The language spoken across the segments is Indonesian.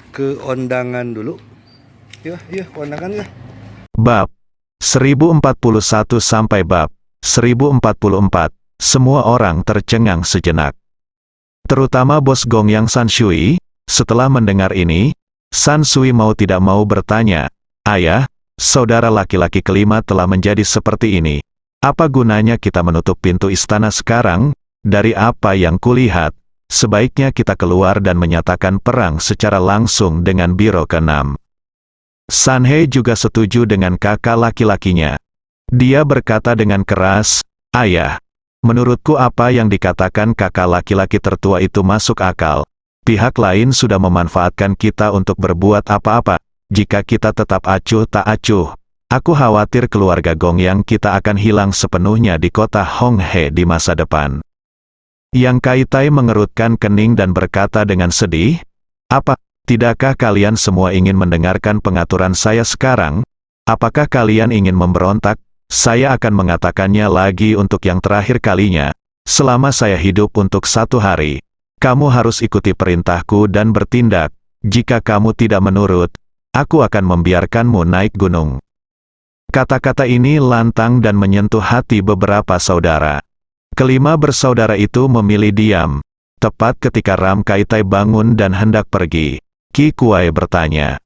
ke undangan dulu. Yuk, undangan ya. Bab 1041 sampai bab 1044. Semua orang tercengang sejenak. Terutama bos Gongyang San Shui. Setelah mendengar ini, San Shui mau tidak mau bertanya, "Ayah, saudara laki-laki kelima telah menjadi seperti ini. Apa gunanya kita menutup pintu istana sekarang? Dari apa yang kulihat, sebaiknya kita keluar dan menyatakan perang secara langsung dengan Biro ke-6. San He juga setuju dengan kakak laki-lakinya. Dia berkata dengan keras, "Ayah, menurutku apa yang dikatakan kakak laki-laki tertua itu masuk akal. Pihak lain sudah memanfaatkan kita untuk berbuat apa-apa. Jika kita tetap acuh tak acuh, aku khawatir keluarga Gongyang kita akan hilang sepenuhnya di kota Honghe di masa depan." Yang Kaitai mengerutkan kening dan berkata dengan sedih, "Apa, tidakkah kalian semua ingin mendengarkan pengaturan saya sekarang? Apakah kalian ingin memberontak? Saya akan mengatakannya lagi untuk yang terakhir kalinya. Selama saya hidup untuk 1 hari, kamu harus ikuti perintahku dan bertindak. Jika kamu tidak menurut, aku akan membiarkanmu naik gunung." Kata-kata ini lantang dan menyentuh hati beberapa saudara. Kelima bersaudara itu memilih diam. Tepat ketika Ram Kaitai bangun dan hendak pergi, Qi Kuai bertanya.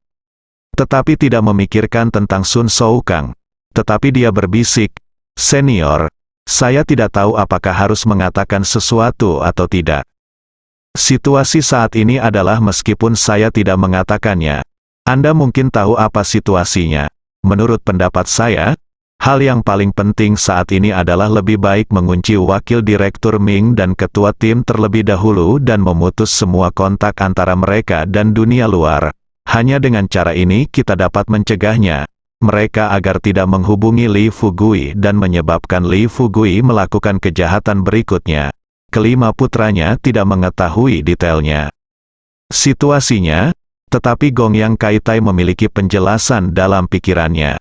Tetapi tidak memikirkan tentang Sun Soukang. Tetapi dia berbisik, "Senior, saya tidak tahu apakah harus mengatakan sesuatu atau tidak. Situasi saat ini adalah meskipun saya tidak mengatakannya, Anda mungkin tahu apa situasinya. Menurut pendapat saya, hal yang paling penting saat ini adalah lebih baik mengunci wakil direktur Ming dan ketua tim terlebih dahulu dan memutus semua kontak antara mereka dan dunia luar. Hanya dengan cara ini kita dapat mencegahnya, mereka agar tidak menghubungi Li Fugui dan menyebabkan Li Fugui melakukan kejahatan berikutnya." Kelima putranya tidak mengetahui detailnya situasinya, tetapi Gongyang Kaitai memiliki penjelasan dalam pikirannya.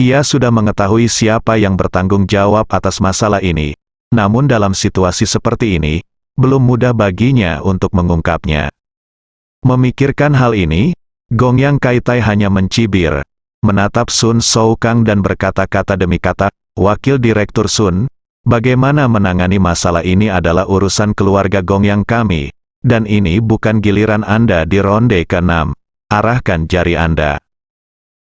Ia sudah mengetahui siapa yang bertanggung jawab atas masalah ini, namun dalam situasi seperti ini, belum mudah baginya untuk mengungkapnya. Memikirkan hal ini, Gongyang Kaitai hanya mencibir, menatap Sun Soukang dan berkata-kata demi kata, "Wakil Direktur Sun, bagaimana menangani masalah ini adalah urusan keluarga Gongyang kami, dan ini bukan giliran Anda di ronde ke-6. Arahkan jari Anda."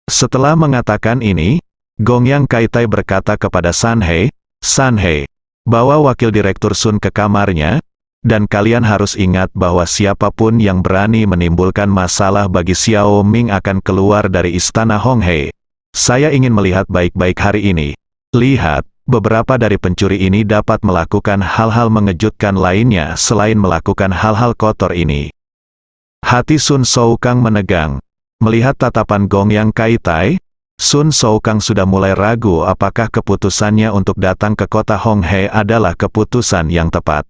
Setelah mengatakan ini, Gongyang Kaitai berkata kepada San He, "San He, bawa wakil direktur Sun ke kamarnya, dan kalian harus ingat bahwa siapapun yang berani menimbulkan masalah bagi Xiao Ming akan keluar dari istana Honghe. Saya ingin melihat baik-baik hari ini. Lihat, beberapa dari pencuri ini dapat melakukan hal-hal mengejutkan lainnya selain melakukan hal-hal kotor ini." Hati Sun Soukang menegang. Melihat tatapan Gongyang Kaitai, Sun Soukang sudah mulai ragu apakah keputusannya untuk datang ke kota Honghe adalah keputusan yang tepat.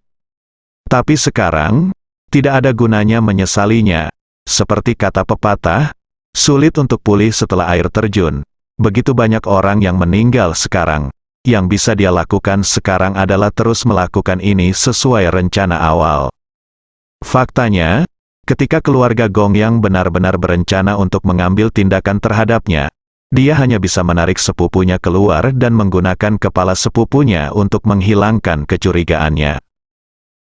Tapi sekarang, tidak ada gunanya menyesalinya. Seperti kata pepatah, sulit untuk pulih setelah air terjun. Begitu banyak orang yang meninggal sekarang. Yang bisa dia lakukan sekarang adalah terus melakukan ini sesuai rencana awal. Faktanya, ketika keluarga Gongyang benar-benar berencana untuk mengambil tindakan terhadapnya, dia hanya bisa menarik sepupunya keluar dan menggunakan kepala sepupunya untuk menghilangkan kecurigaannya.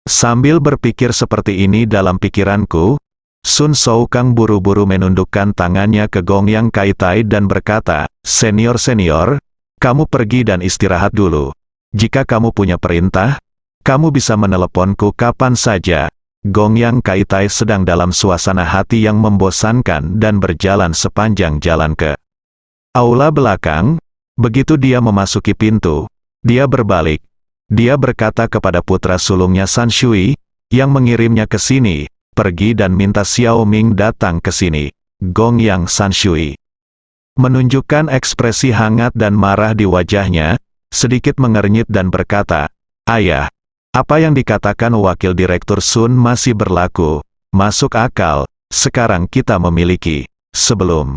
Sambil berpikir seperti ini dalam pikiranku, Sun Soukang buru-buru menundukkan tangannya ke Gongyang Kaitai dan berkata, "Senior-senior, kamu pergi dan istirahat dulu. Jika kamu punya perintah, kamu bisa meneleponku kapan saja." Gongyang Kaitai sedang dalam suasana hati yang membosankan dan berjalan sepanjang jalan ke aula belakang. Begitu dia memasuki pintu, dia berbalik. Dia berkata kepada putra sulungnya San Shui, yang mengirimnya ke sini, "Pergi dan minta Xiao Ming datang ke sini." Gongyang San Shui menunjukkan ekspresi hangat dan marah di wajahnya, sedikit mengernyit dan berkata, "Ayah, apa yang dikatakan wakil direktur Sun masih berlaku, masuk akal, sekarang kita memiliki." Sebelum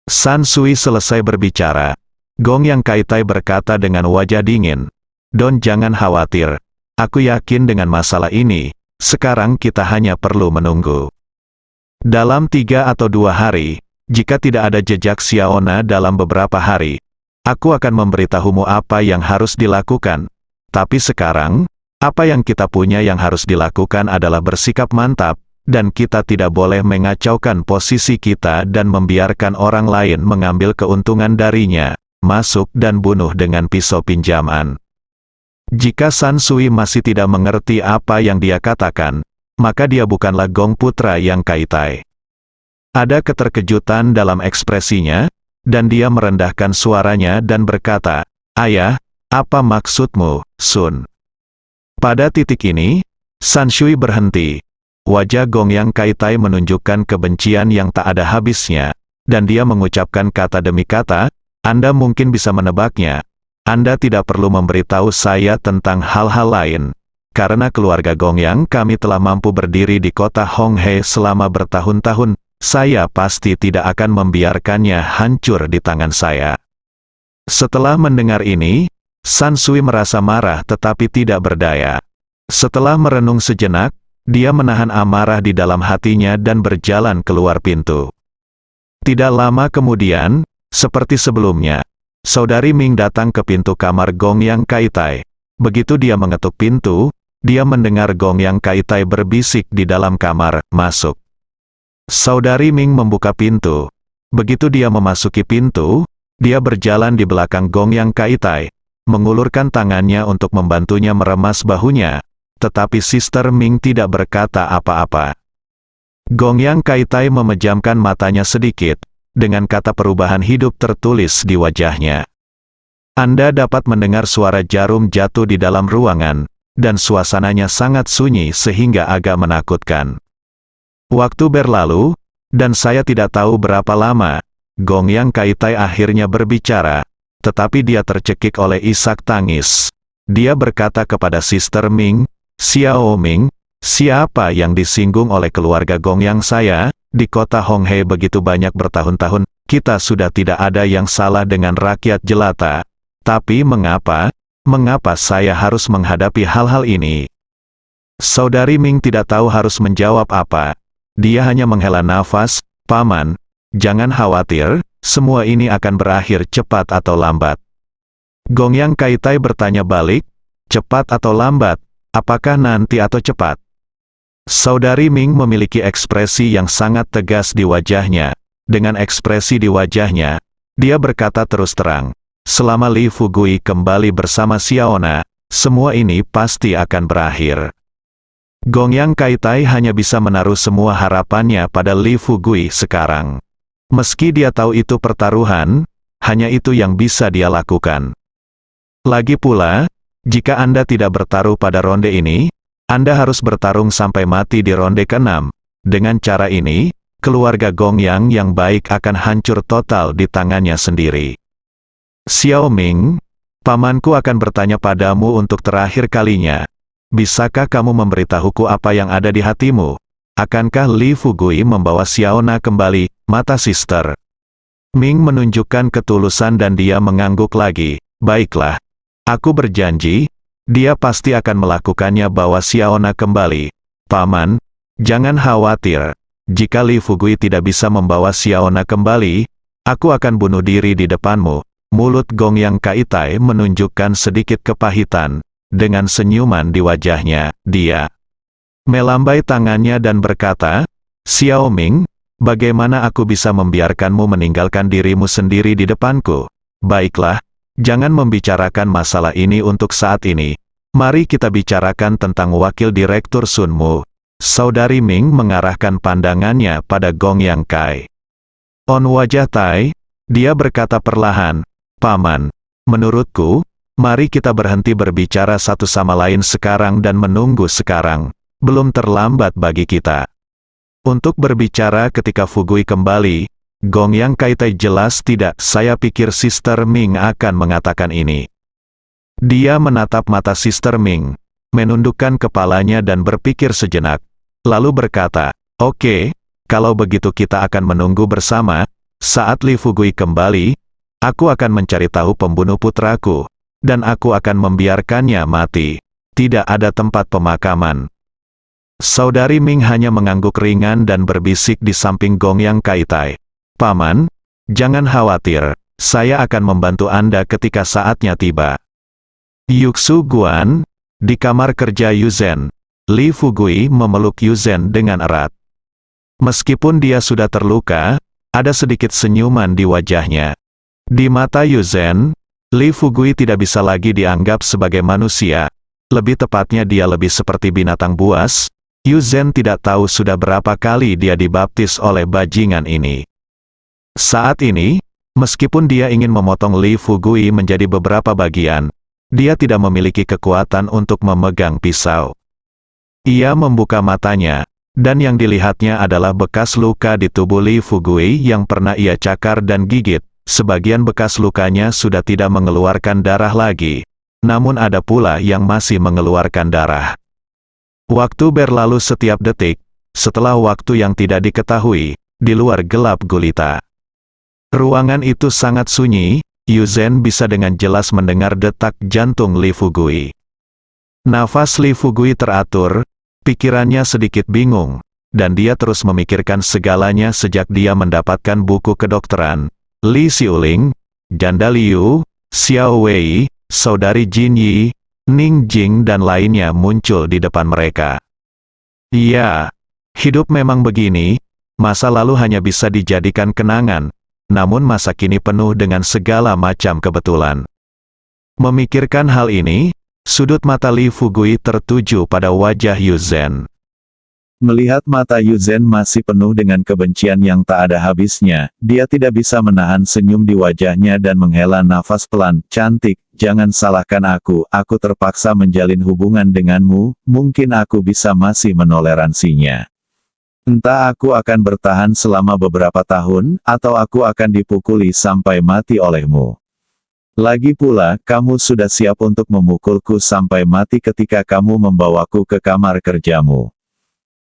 San Sui selesai berbicara, Gongyang Kaitai berkata dengan wajah dingin, "Don, jangan khawatir. Aku yakin dengan masalah ini, sekarang kita hanya perlu menunggu." Dalam 3 atau 2 hari, jika tidak ada jejak Xiaona dalam beberapa hari, aku akan memberitahumu apa yang harus dilakukan. Tapi sekarang, apa yang kita punya yang harus dilakukan adalah bersikap mantap, dan kita tidak boleh mengacaukan posisi kita dan membiarkan orang lain mengambil keuntungan darinya, masuk dan bunuh dengan pisau pinjaman. Jika San Sui masih tidak mengerti apa yang dia katakan, maka dia bukanlah Gong Putra yang Kaitai. Ada keterkejutan dalam ekspresinya, dan dia merendahkan suaranya dan berkata, "Ayah, apa maksudmu, Sun?" Pada titik ini, San Sui berhenti. Wajah Gong Yang Kaitai menunjukkan kebencian yang tak ada habisnya, dan dia mengucapkan kata demi kata, "Anda mungkin bisa menebaknya. Anda tidak perlu memberitahu saya tentang hal-hal lain. Karena keluarga Gong Yang kami telah mampu berdiri di kota Honghe selama bertahun-tahun, saya pasti tidak akan membiarkannya hancur di tangan saya." Setelah mendengar ini, San Sui merasa marah tetapi tidak berdaya. Setelah merenung sejenak, dia menahan amarah di dalam hatinya dan berjalan keluar pintu. Tidak lama kemudian, seperti sebelumnya, Saudari Ming datang ke pintu kamar Gong Yang Kaitai. Begitu dia mengetuk pintu, dia mendengar Gong Yang Kaitai berbisik di dalam kamar, "Masuk." Saudari Ming membuka pintu. Begitu dia memasuki pintu, dia berjalan di belakang Gong Yang Kaitai, mengulurkan tangannya untuk membantunya meremas bahunya, tetapi Sister Ming tidak berkata apa-apa. Gong Yang Kaitai memejamkan matanya sedikit, dengan kata perubahan hidup tertulis di wajahnya. Anda dapat mendengar suara jarum jatuh di dalam ruangan, dan suasananya sangat sunyi sehingga agak menakutkan. Waktu berlalu, dan saya tidak tahu berapa lama, Gong Yang Kaitai akhirnya berbicara, tetapi dia tercekik oleh isak tangis. Dia berkata kepada Sister Ming, "Xiao Ming, siapa yang disinggung oleh keluarga Gong Yang saya? Di kota Honghe begitu banyak bertahun-tahun, kita sudah tidak ada yang salah dengan rakyat jelata. Tapi mengapa saya harus menghadapi hal-hal ini?" Saudari Ming tidak tahu harus menjawab apa. Dia hanya menghela nafas, "Paman, jangan khawatir, semua ini akan berakhir cepat atau lambat." Gong Yang Kaitai bertanya balik, "Cepat atau lambat? Apakah nanti atau cepat?" Saudari Ming memiliki ekspresi yang sangat tegas di wajahnya. Dengan ekspresi di wajahnya, dia berkata terus terang, "Selama Li Fugui kembali bersama Xiaona, semua ini pasti akan berakhir." Gong Yang Kaitai hanya bisa menaruh semua harapannya pada Li Fugui sekarang. Meski dia tahu itu pertaruhan, hanya itu yang bisa dia lakukan. Lagi pula, jika Anda tidak bertaruh pada ronde ini, Anda harus bertarung sampai mati di ronde ke-6. Dengan cara ini, keluarga Gong yang baik akan hancur total di tangannya sendiri. "Xiao Ming, pamanku akan bertanya padamu untuk terakhir kalinya. Bisakah kamu memberitahuku apa yang ada di hatimu? Akankah Li Fugui membawa Xiaona kembali?" Mata Sister Ming menunjukkan ketulusan dan dia mengangguk lagi. "Baiklah. Aku berjanji, dia pasti akan melakukannya, bawa Xiaona kembali. Paman, jangan khawatir. Jika Li Fugui tidak bisa membawa Xiaona kembali, aku akan bunuh diri di depanmu." Mulut Gong Yang Kaitai menunjukkan sedikit kepahitan. Dengan senyuman di wajahnya, dia melambai tangannya dan berkata, "Xiao Ming, bagaimana aku bisa membiarkanmu meninggalkan dirimu sendiri di depanku? Baiklah, jangan membicarakan masalah ini untuk saat ini. Mari kita bicarakan tentang wakil direktur Sunmu." Saudari Ming mengarahkan pandangannya pada Gong Yang Kai. On wajah Tai, dia berkata perlahan, "Paman, menurutku, mari kita berhenti berbicara satu sama lain sekarang dan menunggu sekarang. Belum terlambat bagi kita untuk berbicara ketika Fugui kembali." Gong Yang Kaitai jelas tidak. "Saya pikir Sister Ming akan mengatakan ini." Dia menatap mata Sister Ming, menundukkan kepalanya dan berpikir sejenak, lalu berkata, "Oke, kalau begitu kita akan menunggu bersama. Saat Li Fugui kembali, aku akan mencari tahu pembunuh putraku, dan aku akan membiarkannya mati. Tidak ada tempat pemakaman." Saudari Ming hanya mengangguk ringan dan berbisik di samping Gong Yang Kaitai. Paman, jangan khawatir, saya akan membantu Anda ketika saatnya tiba. Yuxu Guan, di kamar kerja Yuzhen, Li Fugui memeluk Yuzhen dengan erat. Meskipun dia sudah terluka, ada sedikit senyuman di wajahnya. Di mata Yuzhen, Li Fugui tidak bisa lagi dianggap sebagai manusia. Lebih tepatnya dia lebih seperti binatang buas. Yuzhen tidak tahu sudah berapa kali dia dibaptis oleh bajingan ini. Saat ini, meskipun dia ingin memotong Li Fugui menjadi beberapa bagian, dia tidak memiliki kekuatan untuk memegang pisau. Ia membuka matanya, dan yang dilihatnya adalah bekas luka di tubuh Li Fugui yang pernah ia cakar dan gigit. Sebagian bekas lukanya sudah tidak mengeluarkan darah lagi, namun ada pula yang masih mengeluarkan darah. Waktu berlalu setiap detik, setelah waktu yang tidak diketahui, di luar gelap gulita. Ruangan itu sangat sunyi, Yuzhen bisa dengan jelas mendengar detak jantung Li Fugui. Nafas Li Fugui teratur, pikirannya sedikit bingung, dan dia terus memikirkan segalanya sejak dia mendapatkan buku kedokteran. Li Xiuling, Janda Liu, Xiao Wei, Saudari Jin Yi, Ning Jing dan lainnya muncul di depan mereka. Iya, hidup memang begini, masa lalu hanya bisa dijadikan kenangan, namun masa kini penuh dengan segala macam kebetulan. Memikirkan hal ini, sudut mata Li Fugui tertuju pada wajah Yuzhen. Melihat mata Yuzhen masih penuh dengan kebencian yang tak ada habisnya, dia tidak bisa menahan senyum di wajahnya dan menghela nafas pelan. Cantik, jangan salahkan aku terpaksa menjalin hubungan denganmu, mungkin aku bisa masih menoleransinya. Entah aku akan bertahan selama beberapa tahun, atau aku akan dipukuli sampai mati olehmu. Lagi pula, kamu sudah siap untuk memukulku sampai mati ketika kamu membawaku ke kamar kerjamu.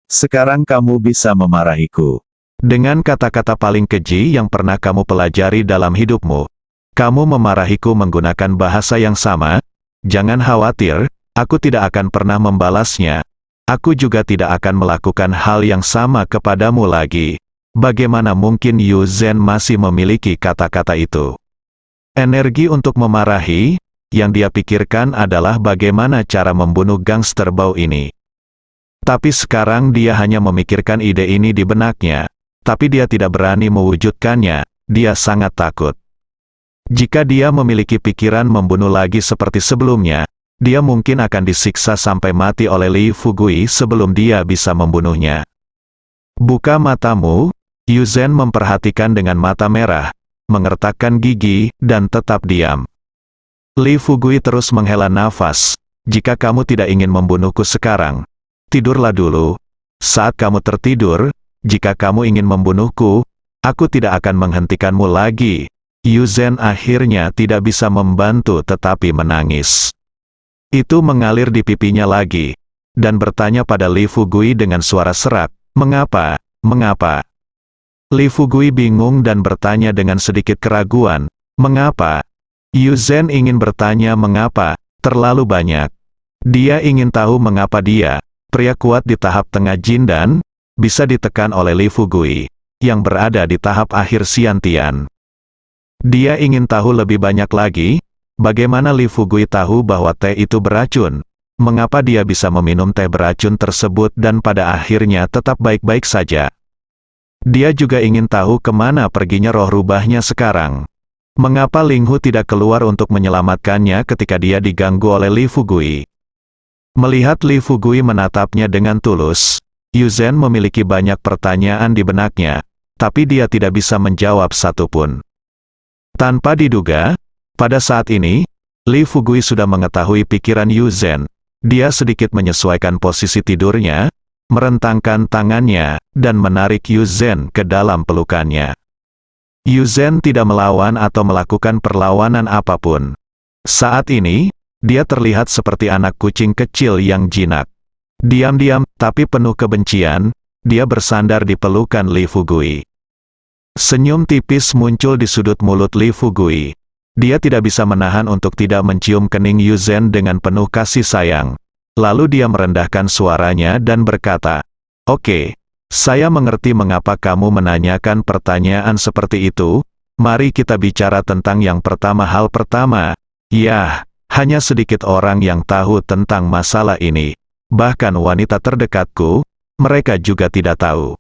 Sekarang kamu bisa memarahiku. Dengan kata-kata paling keji yang pernah kamu pelajari dalam hidupmu, kamu memarahiku menggunakan bahasa yang sama. Jangan khawatir, aku tidak akan pernah membalasnya. Aku juga tidak akan melakukan hal yang sama kepadamu lagi. Bagaimana mungkin Yuzhen masih memiliki kata-kata itu? Energi untuk memarahi, yang dia pikirkan adalah bagaimana cara membunuh gangster bau ini. Tapi sekarang dia hanya memikirkan ide ini di benaknya, tapi dia tidak berani mewujudkannya, dia sangat takut. Jika dia memiliki pikiran membunuh lagi seperti sebelumnya, dia mungkin akan disiksa sampai mati oleh Li Fugui sebelum dia bisa membunuhnya. Buka matamu, Yuzhen memperhatikan dengan mata merah, mengertakkan gigi, dan tetap diam. Li Fugui terus menghela nafas. Jika kamu tidak ingin membunuhku sekarang, tidurlah dulu. Saat kamu tertidur, jika kamu ingin membunuhku, aku tidak akan menghentikanmu lagi. Yuzhen akhirnya tidak bisa membantu tetapi menangis. Itu mengalir di pipinya lagi, dan bertanya pada Li Fugui dengan suara serak, "Mengapa? Mengapa?" Li Fugui bingung dan bertanya dengan sedikit keraguan, "Mengapa?" Yuzhen ingin bertanya mengapa, terlalu banyak. Dia ingin tahu mengapa dia, pria kuat di tahap tengah Jindan, bisa ditekan oleh Li Fugui, yang berada di tahap akhir Xiantian. Dia ingin tahu lebih banyak lagi, bagaimana Li Fugui tahu bahwa teh itu beracun, mengapa dia bisa meminum teh beracun tersebut dan pada akhirnya tetap baik-baik saja. Dia juga ingin tahu kemana perginya roh rubahnya sekarang. Mengapa Ling Hu tidak keluar untuk menyelamatkannya ketika dia diganggu oleh Li Fugui. Melihat Li Fugui menatapnya dengan tulus, Yuzhen memiliki banyak pertanyaan di benaknya, tapi dia tidak bisa menjawab satupun. Tanpa diduga, pada saat ini, Li Fugui sudah mengetahui pikiran Yuzhen. Dia sedikit menyesuaikan posisi tidurnya, merentangkan tangannya, dan menarik Yuzhen ke dalam pelukannya. Yuzhen tidak melawan atau melakukan perlawanan apapun. Saat ini, dia terlihat seperti anak kucing kecil yang jinak. Diam-diam, tapi penuh kebencian, dia bersandar di pelukan Li Fugui. Senyum tipis muncul di sudut mulut Li Fugui. Dia tidak bisa menahan untuk tidak mencium kening Yuzhen dengan penuh kasih sayang. Lalu dia merendahkan suaranya dan berkata, "Oke, saya mengerti mengapa kamu menanyakan pertanyaan seperti itu. Mari kita bicara tentang yang pertama. Hal pertama, ya, hanya sedikit orang yang tahu tentang masalah ini. Bahkan wanita terdekatku, mereka juga tidak tahu.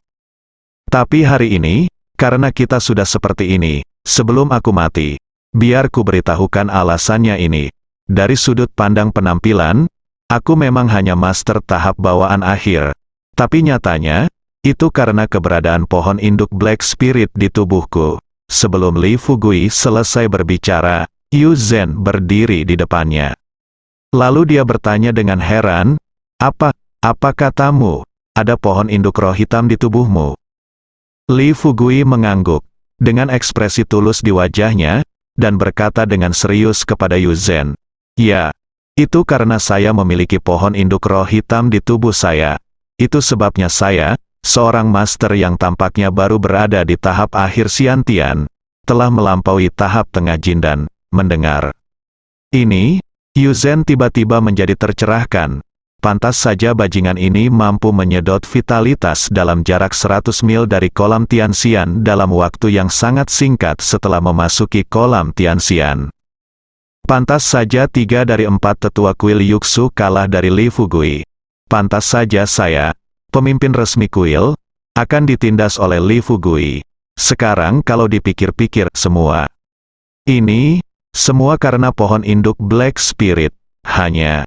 Tapi hari ini, karena kita sudah seperti ini, sebelum aku mati, biar ku beritahukan alasannya ini. Dari sudut pandang penampilan, aku memang hanya master tahap bawaan akhir. Tapi nyatanya, itu karena keberadaan pohon induk Black Spirit di tubuhku." Sebelum Li Fugui selesai berbicara, Yu Zhen berdiri di depannya. Lalu dia bertanya dengan heran, Apa katamu? Ada pohon induk roh hitam di tubuhmu?" Li Fugui mengangguk, dengan ekspresi tulus di wajahnya, dan berkata dengan serius kepada Yu Zhen, "Ya, itu karena saya memiliki pohon induk roh hitam di tubuh saya. Itu sebabnya saya, seorang master yang tampaknya baru berada di tahap akhir Xiantian, telah melampaui tahap tengah Jin dan mendengar." Ini, Yu Zhen tiba-tiba menjadi tercerahkan. Pantas saja bajingan ini mampu menyedot vitalitas dalam jarak 100 mil dari kolam Tianxian dalam waktu yang sangat singkat setelah memasuki kolam Tianxian. Pantas saja 3 dari 4 tetua kuil Yuxu kalah dari Li Fugui. Pantas saja saya, pemimpin resmi kuil, akan ditindas oleh Li Fugui. Sekarang kalau dipikir-pikir semua ini, semua karena pohon induk Black Spirit. Hanya,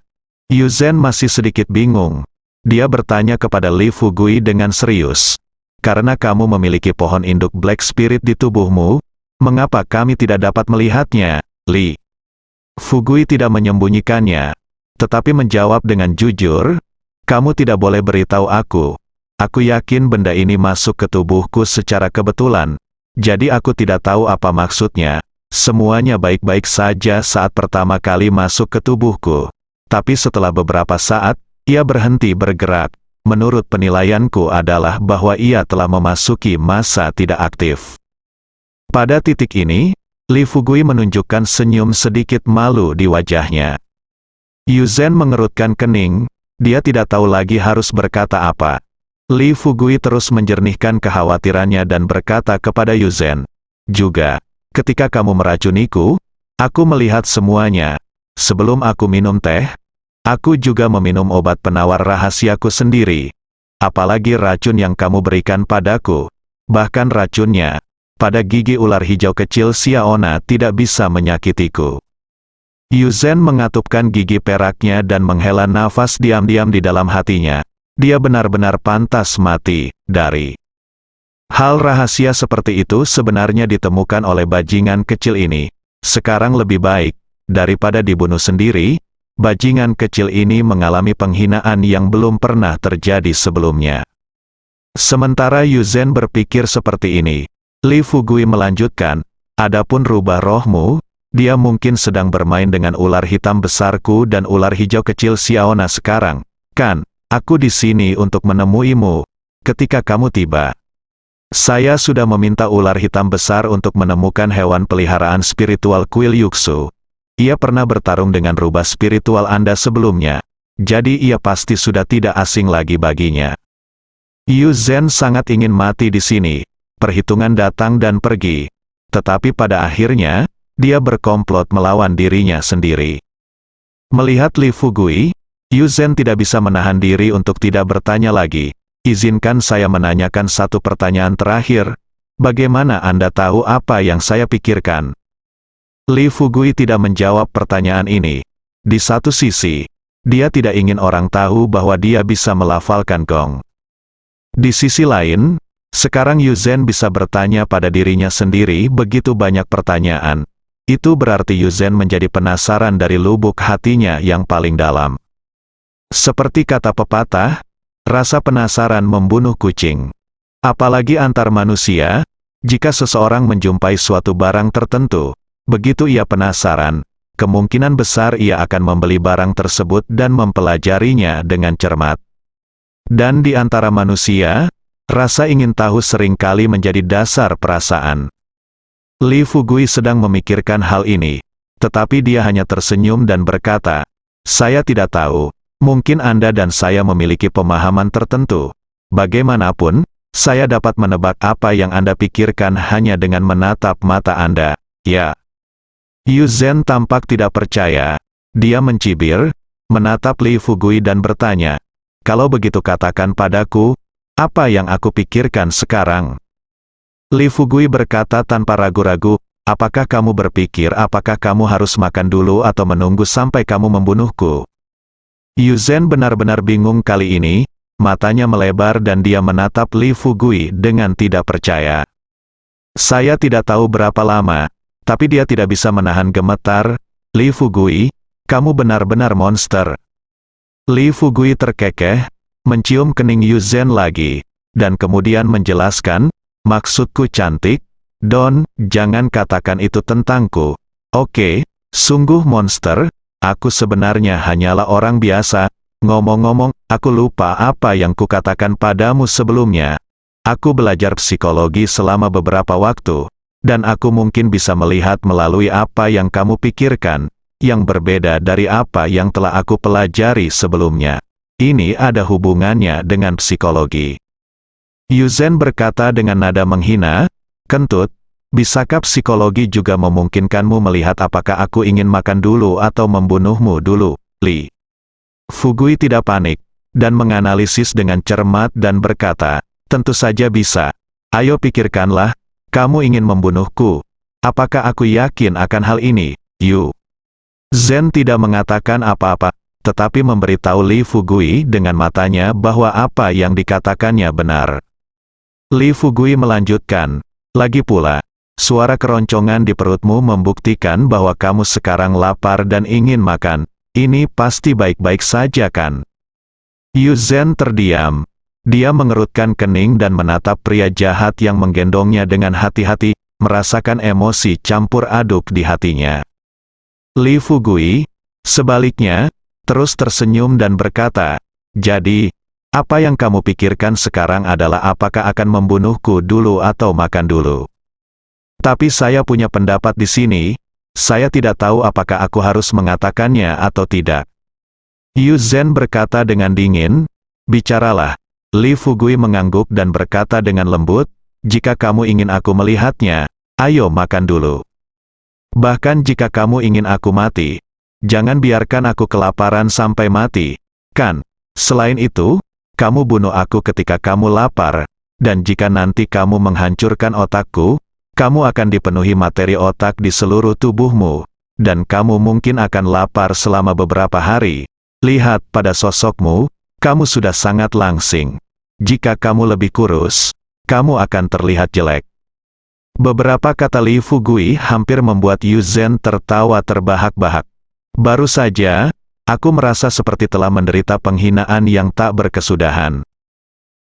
Yu Zhen masih sedikit bingung. Dia bertanya kepada Li Fugui dengan serius, "Karena kamu memiliki pohon induk Black Spirit di tubuhmu, mengapa kami tidak dapat melihatnya, Li?" Fugui tidak menyembunyikannya, tetapi menjawab dengan jujur, "Kamu tidak boleh beritahu aku. Aku yakin benda ini masuk ke tubuhku secara kebetulan, jadi aku tidak tahu apa maksudnya. Semuanya baik-baik saja saat pertama kali masuk ke tubuhku. Tapi setelah beberapa saat, ia berhenti bergerak. Menurut penilaianku adalah bahwa ia telah memasuki masa tidak aktif." Pada titik ini, Li Fugui menunjukkan senyum sedikit malu di wajahnya. Yu Zhen mengerutkan kening, dia tidak tahu lagi harus berkata apa. Li Fugui terus menjernihkan kekhawatirannya dan berkata kepada Yu Zhen, "Juga, ketika kamu meracuniku, aku melihat semuanya. Sebelum aku minum teh, aku juga meminum obat penawar rahasiaku sendiri. Apalagi racun yang kamu berikan padaku. Bahkan racunnya, pada gigi ular hijau kecil Xiaona tidak bisa menyakitiku." Yu Zhen mengatupkan gigi peraknya dan menghela nafas diam-diam di dalam hatinya. Dia benar-benar pantas mati, dari hal rahasia seperti itu sebenarnya ditemukan oleh bajingan kecil ini. Sekarang lebih baik, daripada dibunuh sendiri, bajingan kecil ini mengalami penghinaan yang belum pernah terjadi sebelumnya. Sementara Yu Zhen berpikir seperti ini, Li Fugui melanjutkan, "Adapun rubah rohmu, dia mungkin sedang bermain dengan ular hitam besarku dan ular hijau kecil Xiaona sekarang. Kan, aku di sini untuk menemuimu. Ketika kamu tiba, saya sudah meminta ular hitam besar untuk menemukan hewan peliharaan spiritual kuil Yuxu. Ia pernah bertarung dengan rubah spiritual Anda sebelumnya, jadi ia pasti sudah tidak asing lagi baginya." Yu Zhen sangat ingin mati di sini. Perhitungan datang dan pergi. Tetapi pada akhirnya, dia berkomplot melawan dirinya sendiri. Melihat Li Fugui, Yu Zhen tidak bisa menahan diri untuk tidak bertanya lagi. "Izinkan saya menanyakan satu pertanyaan terakhir. Bagaimana Anda tahu apa yang saya pikirkan?" Li Fugui tidak menjawab pertanyaan ini. Di satu sisi, dia tidak ingin orang tahu bahwa dia bisa melafalkan gong. Di sisi lain, sekarang Yu Zhen bisa bertanya pada dirinya sendiri begitu banyak pertanyaan. Itu berarti Yu Zhen menjadi penasaran dari lubuk hatinya yang paling dalam. Seperti kata pepatah, rasa penasaran membunuh kucing. Apalagi antar manusia, jika seseorang menjumpai suatu barang tertentu, begitu ia penasaran, kemungkinan besar ia akan membeli barang tersebut dan mempelajarinya dengan cermat. Dan di antara manusia, rasa ingin tahu seringkali menjadi dasar perasaan. Li Fugui sedang memikirkan hal ini, tetapi dia hanya tersenyum dan berkata, "Saya tidak tahu, Mungkin Anda dan saya memiliki pemahaman tertentu. Bagaimanapun, saya dapat menebak apa yang Anda pikirkan hanya dengan menatap mata Anda. Ya. Yu Zhen tampak tidak percaya. Dia mencibir, menatap Li Fugui dan bertanya, "Kalau begitu katakan padaku, apa yang aku pikirkan sekarang?" Li Fugui berkata tanpa ragu-ragu, "Apakah kamu berpikir apakah kamu harus makan dulu atau menunggu sampai kamu membunuhku?" Yu Zhen benar-benar bingung kali ini, matanya melebar dan dia menatap Li Fugui dengan tidak percaya. Saya tidak tahu berapa lama, tapi dia tidak bisa menahan gemetar. "Li Fugui, kamu benar-benar monster." Li Fugui terkekeh, mencium kening Yu Zhen lagi, dan kemudian menjelaskan, "Maksudku cantik, Don, jangan katakan itu tentangku. Oke, sungguh monster, aku sebenarnya hanyalah orang biasa. Ngomong-ngomong, aku lupa apa yang kukatakan padamu sebelumnya. Aku belajar psikologi selama beberapa waktu, dan aku mungkin bisa melihat melalui apa yang kamu pikirkan, yang berbeda dari apa yang telah aku pelajari sebelumnya. Ini ada hubungannya dengan psikologi." Yu Zhen berkata dengan nada menghina, "Kentut, bisakah psikologi juga memungkinkanmu melihat apakah aku ingin makan dulu atau membunuhmu dulu, Li?" Fugui tidak panik, dan menganalisis dengan cermat dan berkata, "Tentu saja bisa. Ayo pikirkanlah, kamu ingin membunuhku. Apakah aku yakin akan hal ini, Yu?" Zhen tidak mengatakan apa-apa, tetapi memberitahu Li Fugui dengan matanya bahwa apa yang dikatakannya benar. Li Fugui melanjutkan, "Lagi pula, suara keroncongan di perutmu membuktikan bahwa kamu sekarang lapar dan ingin makan. Ini pasti baik-baik saja kan?" Yu Zhen terdiam. Dia mengerutkan kening dan menatap pria jahat yang menggendongnya dengan hati-hati, merasakan emosi campur aduk di hatinya. Li Fugui, sebaliknya, terus tersenyum dan berkata, "Jadi, apa yang kamu pikirkan sekarang adalah apakah akan membunuhku dulu atau makan dulu? Tapi saya punya pendapat di sini, saya tidak tahu apakah aku harus mengatakannya atau tidak." Yu Zhen berkata dengan dingin, "Bicaralah." Li Fugui mengangguk dan berkata dengan lembut, "Jika kamu ingin aku melihatnya, ayo makan dulu. Bahkan jika kamu ingin aku mati, jangan biarkan aku kelaparan sampai mati, kan? Selain itu, kamu bunuh aku ketika kamu lapar, dan jika nanti kamu menghancurkan otakku, kamu akan dipenuhi materi otak di seluruh tubuhmu, dan kamu mungkin akan lapar selama beberapa hari. Lihat pada sosokmu, kamu sudah sangat langsing. Jika kamu lebih kurus, kamu akan terlihat jelek." Beberapa kata Li Fugui hampir membuat Yu Zhen tertawa terbahak-bahak. "Baru saja, aku merasa seperti telah menderita penghinaan yang tak berkesudahan."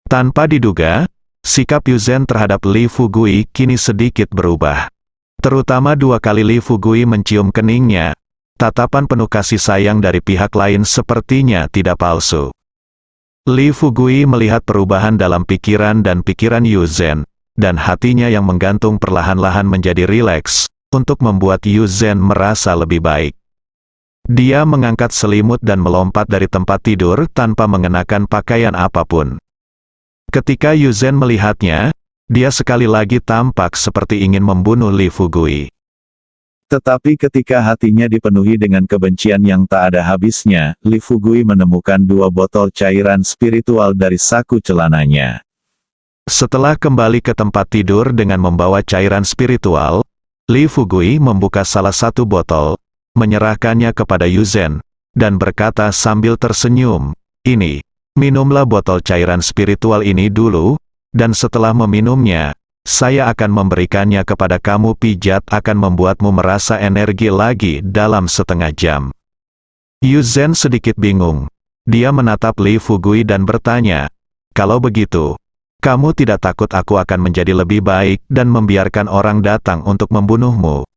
Tanpa diduga, sikap Yu Zhen terhadap Li Fugui kini sedikit berubah. Terutama dua kali Li Fugui mencium keningnya, tatapan penuh kasih sayang dari pihak lain sepertinya tidak palsu. Li Fugui melihat perubahan dalam pikiran dan pikiran Yu Zhen, dan hatinya yang menggantung perlahan-lahan menjadi rileks, untuk membuat Yu Zhen merasa lebih baik. Dia mengangkat selimut dan melompat dari tempat tidur tanpa mengenakan pakaian apapun. Ketika Yu Zhen melihatnya, dia sekali lagi tampak seperti ingin membunuh Li Fugui. Tetapi ketika hatinya dipenuhi dengan kebencian yang tak ada habisnya, Li Fugui menemukan 2 botol cairan spiritual dari saku celananya. Setelah kembali ke tempat tidur dengan membawa cairan spiritual, Li Fugui membuka salah satu botol, menyerahkannya kepada Yu Zhen, dan berkata sambil tersenyum, "Ini, minumlah botol cairan spiritual ini dulu, dan setelah meminumnya, saya akan memberikannya kepada kamu. Pijat akan membuatmu merasa energi lagi dalam setengah jam." Yu Zhen sedikit bingung. Dia menatap Li Fugui dan bertanya, "Kalau begitu, kamu tidak takut aku akan menjadi lebih baik dan membiarkan orang datang untuk membunuhmu?"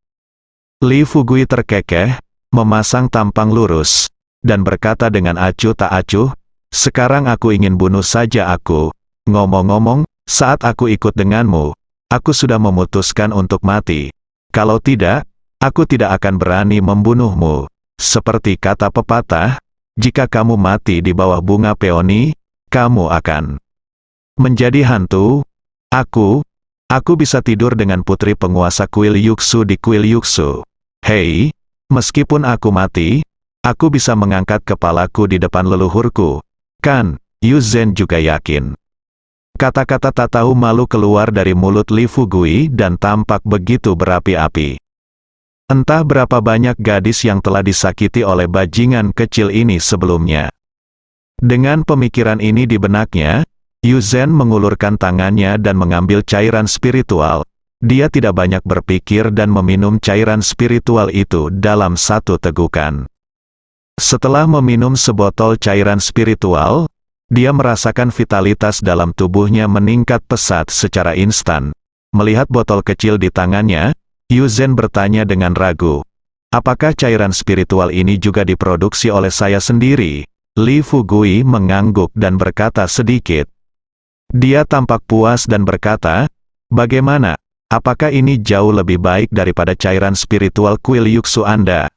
Li Fugui terkekeh, memasang tampang lurus, dan berkata dengan acuh tak acuh, "Sekarang aku ingin bunuh saja aku. Ngomong-ngomong, saat aku ikut denganmu, aku sudah memutuskan untuk mati. Kalau tidak, aku tidak akan berani membunuhmu. Seperti kata pepatah, jika kamu mati di bawah bunga peoni, kamu akan menjadi hantu. Aku bisa tidur dengan putri penguasa kuil Yuxu di kuil Yuxu. Hei, meskipun aku mati, aku bisa mengangkat kepalaku di depan leluhurku. Kan, Yu Zhen juga yakin. Kata-kata tak tahu malu keluar dari mulut Li Fugui dan tampak begitu berapi-api. Entah berapa banyak gadis yang telah disakiti oleh bajingan kecil ini sebelumnya. Dengan pemikiran ini di benaknya, Yu Zhen mengulurkan tangannya dan mengambil cairan spiritual. Dia tidak banyak berpikir dan meminum cairan spiritual itu dalam satu tegukan. Setelah meminum sebotol cairan spiritual, dia merasakan vitalitas dalam tubuhnya meningkat pesat secara instan. Melihat botol kecil di tangannya, Yu Zhen bertanya dengan ragu, apakah cairan spiritual ini juga diproduksi oleh saya sendiri? Li Fugui mengangguk dan berkata sedikit. Dia tampak puas dan berkata, bagaimana? Apakah ini jauh lebih baik daripada cairan spiritual kuil Yuxu Anda?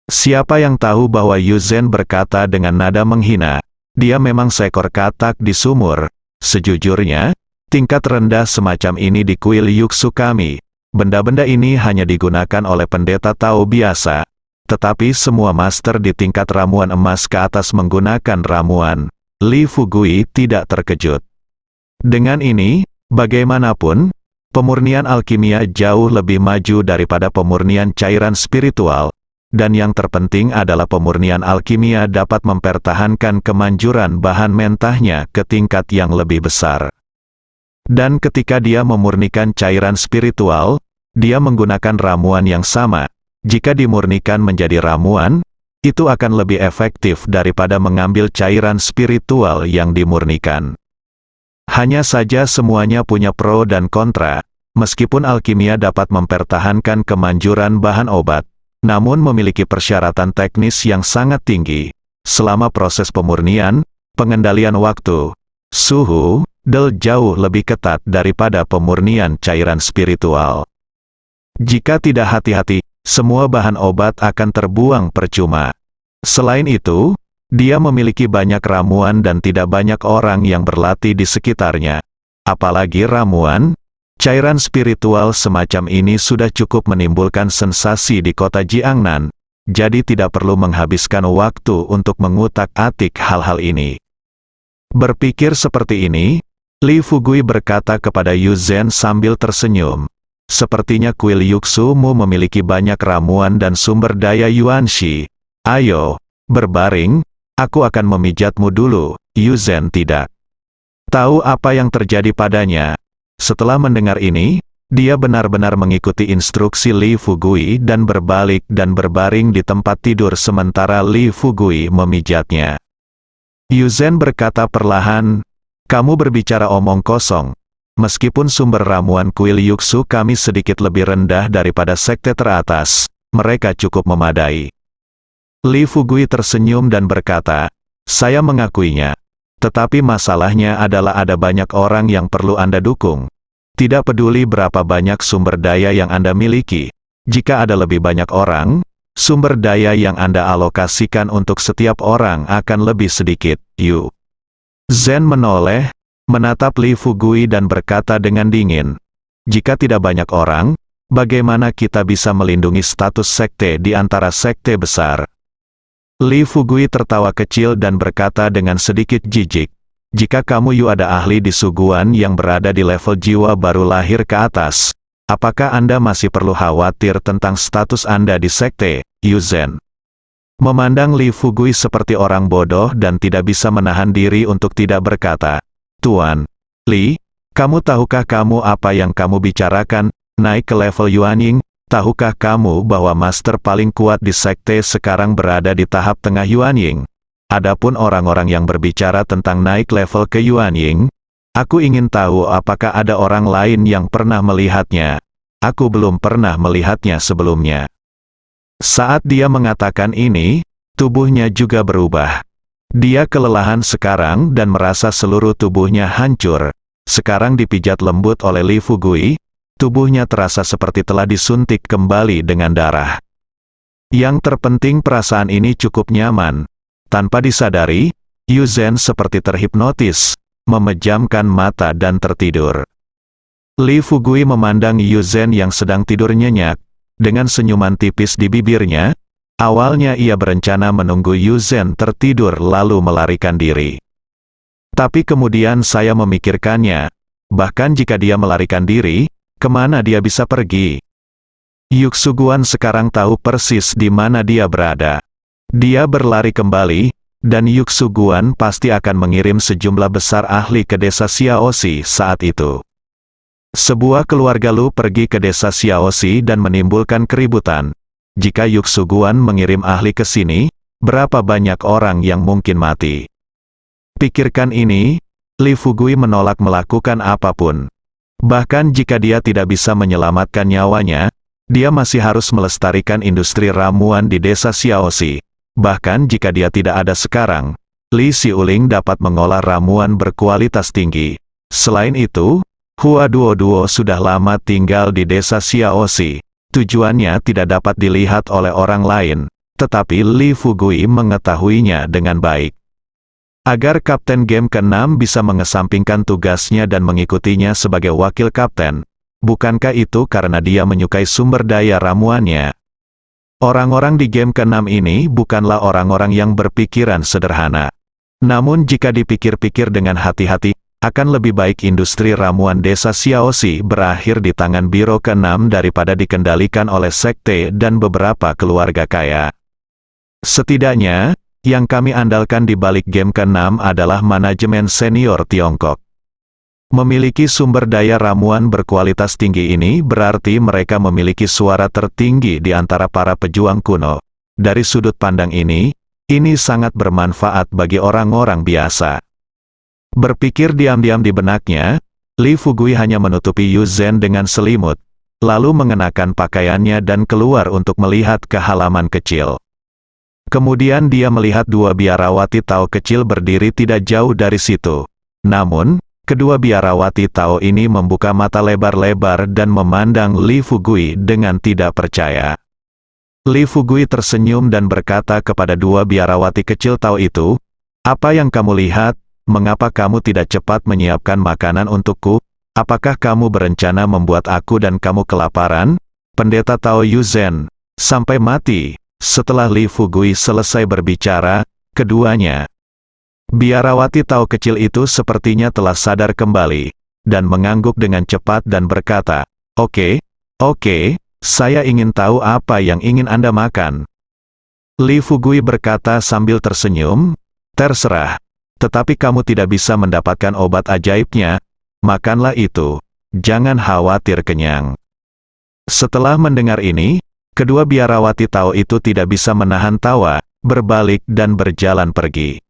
Siapa yang tahu bahwa Yu Zhen berkata dengan nada menghina, dia memang seekor katak di sumur. Sejujurnya, tingkat rendah semacam ini di kuil Yuxu kami. Benda-benda ini hanya digunakan oleh pendeta Tao biasa. Tetapi semua master di tingkat ramuan emas ke atas menggunakan ramuan. Li Fugui tidak terkejut. Dengan ini, bagaimanapun, pemurnian alkimia jauh lebih maju daripada pemurnian cairan spiritual. Dan yang terpenting adalah pemurnian alkimia dapat mempertahankan kemanjuran bahan mentahnya ke tingkat yang lebih besar. Dan ketika dia memurnikan cairan spiritual, dia menggunakan ramuan yang sama. Jika dimurnikan menjadi ramuan, itu akan lebih efektif daripada mengambil cairan spiritual yang dimurnikan. Hanya saja semuanya punya pro dan kontra. Meskipun alkimia dapat mempertahankan kemanjuran bahan obat, namun memiliki persyaratan teknis yang sangat tinggi. Selama proses pemurnian, pengendalian waktu, suhu, jauh lebih ketat daripada pemurnian cairan spiritual. Jika tidak hati-hati, semua bahan obat akan terbuang percuma. Selain itu, dia memiliki banyak ramuan dan tidak banyak orang yang berlatih di sekitarnya. Apalagi ramuan, cairan spiritual semacam ini sudah cukup menimbulkan sensasi di kota Jiangnan, jadi tidak perlu menghabiskan waktu untuk mengutak-atik hal-hal ini. Berpikir seperti ini, Li Fugui berkata kepada Yu Zhen sambil tersenyum. Sepertinya kuil Yuxu-mu memiliki banyak ramuan dan sumber daya Yuanxi. Ayo, berbaring, aku akan memijatmu dulu. Yu Zhen tidak tahu apa yang terjadi padanya. Setelah mendengar ini, dia benar-benar mengikuti instruksi Li Fugui dan berbalik dan berbaring di tempat tidur sementara Li Fugui memijatnya. Yu Zhen berkata perlahan, kamu berbicara omong kosong. Meskipun sumber ramuan kuil Yuxu kami sedikit lebih rendah daripada sekte teratas, mereka cukup memadai. Li Fugui tersenyum dan berkata, saya mengakuinya. Tetapi masalahnya adalah ada banyak orang yang perlu Anda dukung. Tidak peduli berapa banyak sumber daya yang Anda miliki. Jika ada lebih banyak orang, sumber daya yang Anda alokasikan untuk setiap orang akan lebih sedikit. Yu Zhen menoleh, menatap Li Fugui dan berkata dengan dingin, jika tidak banyak orang, bagaimana kita bisa melindungi status sekte di antara sekte besar? Li Fugui tertawa kecil dan berkata dengan sedikit jijik, jika kamu Yu ada ahli di suguan yang berada di level jiwa baru lahir ke atas, apakah Anda masih perlu khawatir tentang status Anda di sekte? Yu Zhen memandang Li Fugui seperti orang bodoh dan tidak bisa menahan diri untuk tidak berkata, Tuan Li, kamu tahukah kamu apa yang kamu bicarakan, naik ke level Yuanying? Tahukah kamu bahwa master paling kuat di sekte sekarang berada di tahap tengah Yuanying? Adapun orang-orang yang berbicara tentang naik level ke Yuanying, aku ingin tahu apakah ada orang lain yang pernah melihatnya. Aku belum pernah melihatnya sebelumnya. Saat dia mengatakan ini, tubuhnya juga berubah. Dia kelelahan sekarang dan merasa seluruh tubuhnya hancur. Sekarang dipijat lembut oleh Li Fugui, tubuhnya terasa seperti telah disuntik kembali dengan darah. Yang terpenting perasaan ini cukup nyaman. Tanpa disadari, Yu Zhen seperti terhipnotis, memejamkan mata dan tertidur. Li Fugui memandang Yu Zhen yang sedang tidur nyenyak, dengan senyuman tipis di bibirnya. Awalnya ia berencana menunggu Yu Zhen tertidur lalu melarikan diri. Tapi kemudian saya memikirkannya, bahkan jika dia melarikan diri, kemana dia bisa pergi? Yuksuguan sekarang tahu persis di mana dia berada. Dia berlari kembali, dan Yuksuguan pasti akan mengirim sejumlah besar ahli ke desa Xiaoxi saat itu. Sebuah keluarga Lu pergi ke desa Xiaoxi dan menimbulkan keributan. Jika Yuksuguan mengirim ahli ke sini, berapa banyak orang yang mungkin mati? Pikirkan ini, Li Fugui menolak melakukan apapun. Bahkan jika dia tidak bisa menyelamatkan nyawanya, dia masih harus melestarikan industri ramuan di desa Xiaoxi. Bahkan jika dia tidak ada sekarang, Li Xiuling dapat mengolah ramuan berkualitas tinggi. Selain itu, Hua Duo sudah lama tinggal di desa Xiaoxi. Tujuannya tidak dapat dilihat oleh orang lain, tetapi Li Fugui mengetahuinya dengan baik. Agar Kapten Game ke-6 bisa mengesampingkan tugasnya dan mengikutinya sebagai wakil kapten, bukankah itu karena dia menyukai sumber daya ramuannya? Orang-orang di game ke-6 ini bukanlah orang-orang yang berpikiran sederhana. Namun jika dipikir-pikir dengan hati-hati, akan lebih baik industri ramuan desa Xiaoxi berakhir di tangan Biro ke-6 daripada dikendalikan oleh sekte dan beberapa keluarga kaya. Setidaknya, yang kami andalkan di balik game ke-6 adalah manajemen senior Tiongkok. Memiliki sumber daya ramuan berkualitas tinggi ini berarti mereka memiliki suara tertinggi di antara para pejuang kuno. Dari sudut pandang ini sangat bermanfaat bagi orang-orang biasa. Berpikir diam-diam di benaknya, Li Fugui hanya menutupi Yu Zhen dengan selimut, lalu mengenakan pakaiannya dan keluar untuk melihat ke halaman kecil. Kemudian dia melihat dua biarawati Tao kecil berdiri tidak jauh dari situ. Namun, kedua biarawati Tao ini membuka mata lebar-lebar dan memandang Li Fugui dengan tidak percaya. Li Fugui tersenyum dan berkata kepada dua biarawati kecil Tao itu, "Apa yang kamu lihat? Mengapa kamu tidak cepat menyiapkan makanan untukku? Apakah kamu berencana membuat aku dan kamu kelaparan?" Pendeta Tao Yu Zhen sampai mati. Setelah Li Fugui selesai berbicara, keduanya biarawati Tao kecil itu sepertinya telah sadar kembali, dan mengangguk dengan cepat dan berkata, Oke, saya ingin tahu apa yang ingin Anda makan." Li Fugui berkata sambil tersenyum, "Terserah, tetapi kamu tidak bisa mendapatkan obat ajaibnya, makanlah itu, jangan khawatir kenyang." Setelah mendengar ini, kedua biarawati Tao itu tidak bisa menahan tawa, berbalik dan berjalan pergi.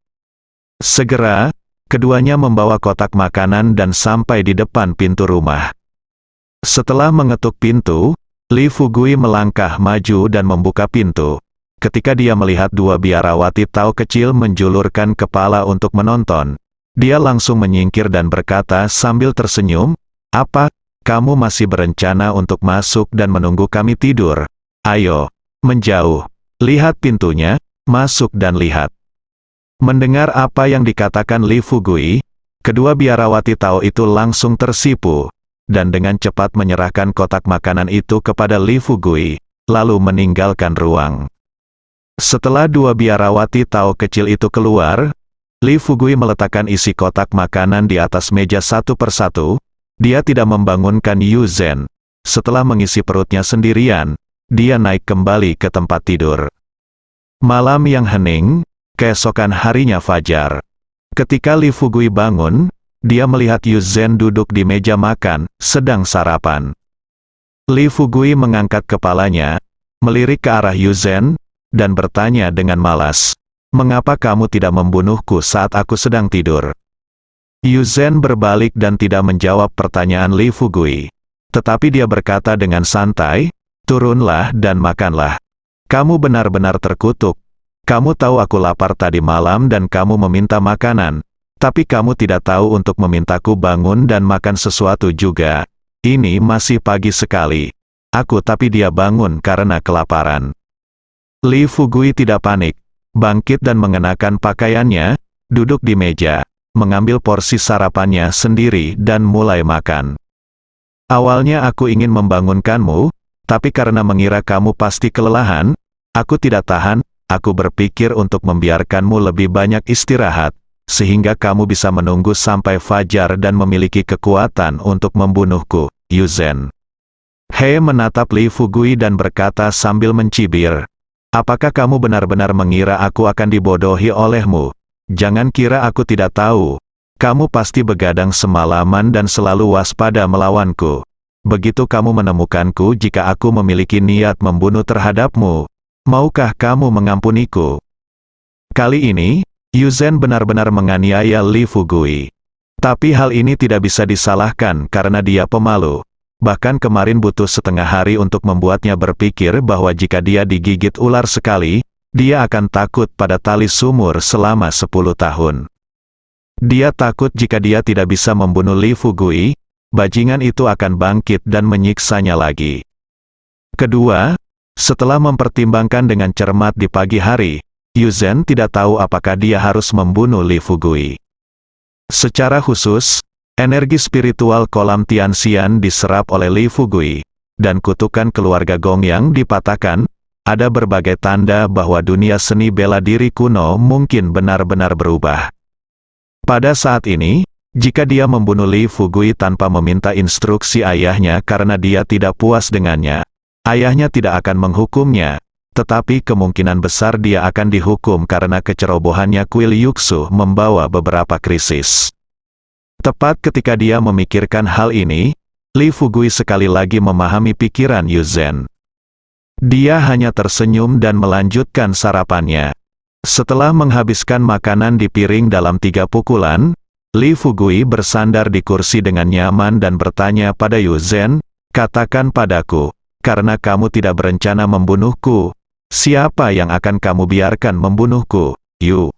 Segera, keduanya membawa kotak makanan dan sampai di depan pintu rumah. Setelah mengetuk pintu, Li Fugui melangkah maju dan membuka pintu. Ketika dia melihat dua biarawati Tao kecil menjulurkan kepala untuk menonton, dia langsung menyingkir dan berkata sambil tersenyum, "Apa, kamu masih berencana untuk masuk dan menunggu kami tidur? Ayo, menjauh, lihat pintunya, masuk dan lihat." Mendengar apa yang dikatakan Li Fugui, kedua biarawati Tao itu langsung tersipu, dan dengan cepat menyerahkan kotak makanan itu kepada Li Fugui, lalu meninggalkan ruang. Setelah dua biarawati Tao kecil itu keluar, Li Fugui meletakkan isi kotak makanan di atas meja satu persatu. Dia tidak membangunkan Yu Zhen. Setelah mengisi perutnya sendirian, dia naik kembali ke tempat tidur. Malam yang hening, keesokan harinya fajar. Ketika Li Fugui bangun, dia melihat Yu Zhen duduk di meja makan, sedang sarapan. Li Fugui mengangkat kepalanya, melirik ke arah Yu Zhen, dan bertanya dengan malas, "Mengapa kamu tidak membunuhku saat aku sedang tidur?" Yu Zhen berbalik dan tidak menjawab pertanyaan Li Fugui. Tetapi dia berkata dengan santai, "Turunlah dan makanlah. Kamu benar-benar terkutuk. Kamu tahu aku lapar tadi malam dan kamu meminta makanan, tapi kamu tidak tahu untuk memintaku bangun dan makan sesuatu juga. Ini masih pagi sekali. Tapi dia bangun karena kelaparan." Li Fugui tidak panik. bangkit dan mengenakan pakaiannya, duduk di meja, mengambil porsi sarapannya sendiri dan mulai makan. Awalnya aku ingin membangunkanmu, tapi karena mengira kamu pasti kelelahan, aku tidak tahan. Aku berpikir untuk membiarkanmu lebih banyak istirahat, sehingga kamu bisa menunggu sampai fajar dan memiliki kekuatan untuk membunuhku, Yu Zhen. He menatap Li Fugui dan berkata sambil mencibir, apakah kamu benar-benar mengira aku akan dibodohi olehmu? Jangan kira aku tidak tahu. Kamu pasti begadang semalaman dan selalu waspada melawanku. Begitu kamu menemukanku jika aku memiliki niat membunuh terhadapmu, maukah kamu mengampuniku? Kali ini, Yu Zhen benar-benar menganiaya Li Fugui. Tapi hal ini tidak bisa disalahkan karena dia pemalu. Bahkan kemarin butuh setengah hari untuk membuatnya berpikir bahwa jika dia digigit ular sekali, dia akan takut pada tali sumur selama 10 tahun. Dia takut jika dia tidak bisa membunuh Li Fugui, bajingan itu akan bangkit dan menyiksanya lagi. Kedua, setelah mempertimbangkan dengan cermat di pagi hari, Yu Zhen tidak tahu apakah dia harus membunuh Li Fugui. Secara khusus, energi spiritual kolam Tianxian diserap oleh Li Fugui, dan kutukan keluarga Gongyang dipatahkan. Ada berbagai tanda bahwa dunia seni bela diri kuno mungkin benar-benar berubah. Pada saat ini, jika dia membunuh Li Fugui tanpa meminta instruksi ayahnya karena dia tidak puas dengannya, ayahnya tidak akan menghukumnya, tetapi kemungkinan besar dia akan dihukum karena kecerobohannya kuil Yuxu membawa beberapa krisis. Tepat ketika dia memikirkan hal ini, Li Fugui sekali lagi memahami pikiran Yu Zhen. Dia hanya tersenyum dan melanjutkan sarapannya. Setelah menghabiskan makanan di piring dalam 3 pukulan, Li Fugui bersandar di kursi dengan nyaman dan bertanya pada Yu Zhen, katakan padaku, karena kamu tidak berencana membunuhku, siapa yang akan kamu biarkan membunuhku, Yu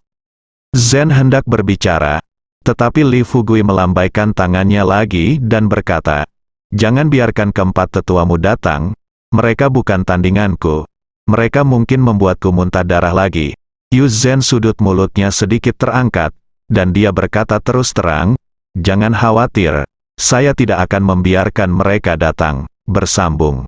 Zhen hendak berbicara, tetapi Li Fugui melambaikan tangannya lagi dan berkata, jangan biarkan keempat tetuamu datang, mereka bukan tandinganku, mereka mungkin membuatku muntah darah lagi. Yu Zhen sudut mulutnya sedikit terangkat, dan dia berkata terus terang, jangan khawatir, saya tidak akan membiarkan mereka datang, bersambung.